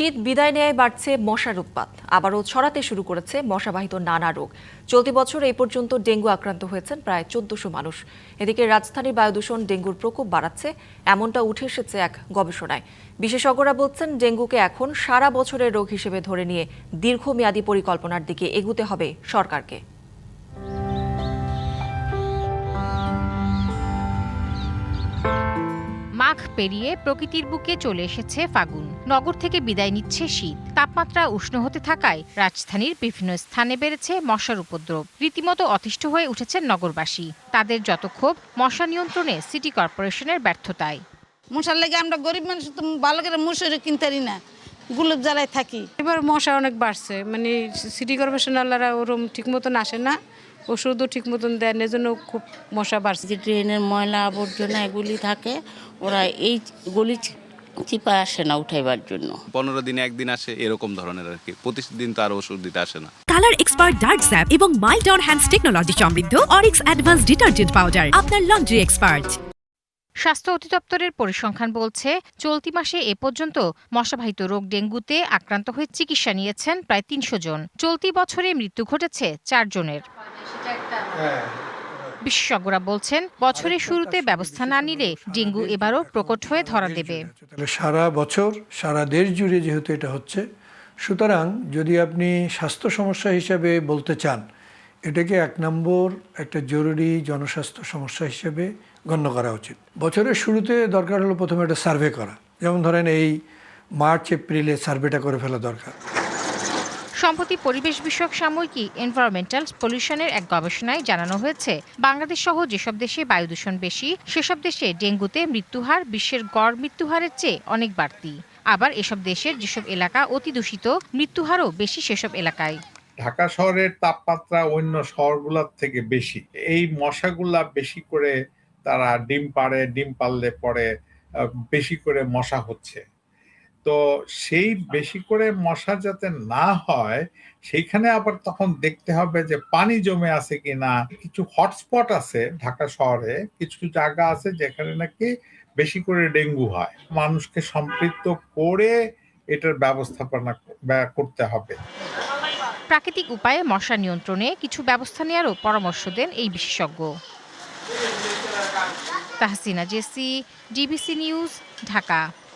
শীত বিদায় নেয় বাড়ছে মশার উৎপাত। আবারও ছড়াতে শুরু করেছে মশাবাহিত নানা রোগ। চলতি বছর এই পর্যন্ত ডেঙ্গু আক্রান্ত হয়েছেন প্রায় ১৪০০ মানুষ। এদিকে রাজধানীর বায়ুদূষণ ডেঙ্গুর প্রকোপ বাড়াচ্ছে, এমনটা উঠে এসেছে এক গবেষণায়। বিশেষজ্ঞরা বলছেন, ডেঙ্গুকে এখন সারা বছরের রোগ হিসেবে ধরে নিয়ে দীর্ঘমেয়াদী পরিকল্পনার দিকে এগুতে হবে সরকারকে। মাঘ পেরিয়ে প্রকৃতির বুকে চলে এসেছে ফাগুন। নগর থেকে বিদায় নিচ্ছে শীত। তাপমাত্রা উষ্ণ হতে থাকায় রাজধানীর বিভিন্ন স্থানে বেড়েছে মশার উপদ্রব। রীতিমতো অতিষ্ঠ হয়ে উঠেছেন নগরবাসী। তাদের যত ক্ষোভ মশা নিয়ন্ত্রণে সিটি কর্পোরেশনের ব্যর্থতায়। মশার লেগে আমরা গরিব মানুষ তো ভালো করে মশারি কিনতে পারি না, গুলব জ্বালায় থাকি। এবার মশা অনেক বাড়ছে, মানে সিটি কর্পোরেশন আল্লাহরা ওরম ঠিক মতন আসে না, ওষুধও ঠিক মতন দেন, এজন্য খুব মশা বাড়ছে। যে ড্রেনের ময়লা আবর্জনা এগুলি থাকে, ওরা এই গলি চিপা আসে না উঠাইবার জন্য। 15 দিনে একদিন আসে এরকম ধরনের আর কি, প্রতিদিন তো আর ওষুধ দিতে আসে না। কালার এক্সপার্ট ডার্ক স্যাপ এবং মাইল্ড অন হ্যান্ডস টেকনোলজি সমৃদ্ধ অরিক্স অ্যাডভান্স ডিটারজেন্ট পাউডার আপনার লন্ড্রি এক্সপার্ট। স্বাস্থ্য অধিদপ্তরের পরিসংখ্যান বলছে, চলতি মাসে এ পর্যন্ত মশাবাহিত রোগ ডেঙ্গুতে আক্রান্ত হয়ে চিকিৎসা নিয়েছেন প্রায় ৩০০ জন। চলতি বছরে মৃত্যু ঘটেছে ৪ জনের। বিশেষজ্ঞরা বলছেন, বছরের শুরুতে ব্যবস্থা না নিলে ডেঙ্গু এবারও প্রকট হয়ে ধরা দেবে। সারা বছর সারা দেশ জুড়ে যেহেতু এটা হচ্ছে, সুতরাং যদি আপনি স্বাস্থ্য সমস্যা হিসেবে বলতে চান, এটাকে ১ নম্বর একটা জরুরি জনস্বাস্থ্য সমস্যা হিসেবে গণ্য করা উচিত। বছরের শুরুতে দরকার হলো প্রথমে একটা সার্ভে করা, যেমন ধরেন এই মার্চ এপ্রিলে সার্ভেটা করে ফেলা দরকার। সম্প্রতি পরিবেশ বিষয়ক সাময়িকী এনভায়রনমেন্টাল পলিউশনের এক গবেষণায় জানানো হয়েছে, বাংলাদেশ সহ যেসব দেশে বায়ু দূষণ বেশি, সেসব দেশে ডেঙ্গুতে মৃত্যুহার বিশ্বের গড় মৃত্যুহারের চেয়ে অনেক বাড়তি। আবার এসব দেশের যেসব এলাকা অতি দূষিত, মৃত্যুহারও বেশি সেসব এলাকায়। ঢাকা শহরের তাপমাত্রা অন্য শহরগুলোর থেকে বেশি। এই মশাগুলা বেশি করে তারা ডিম পাড়ে, ডিম পারলে পরে বেশি করে মশা হচ্ছে। তো সেই বেশি করে মশা যাতে না হয়, সেইখানে আবার তখন দেখতে হবে যে পানি জমে আছে কিনা। কিছু হটস্পট আছে ঢাকা শহরে, কিছু জায়গা আছে যেখানে নাকি বেশি করে ডেঙ্গু হয়। মানুষকে সম্পৃক্ত করে এটার ব্যবস্থাপনা করতে হবে। প্রাকৃতিক উপায়ে মশা নিয়ন্ত্রণে কিছু ব্যবস্থা নেওয়ারও পরামর্শ দেন এই বিশেষজ্ঞ। Tahsina Jessy, DBC news, Dhaka.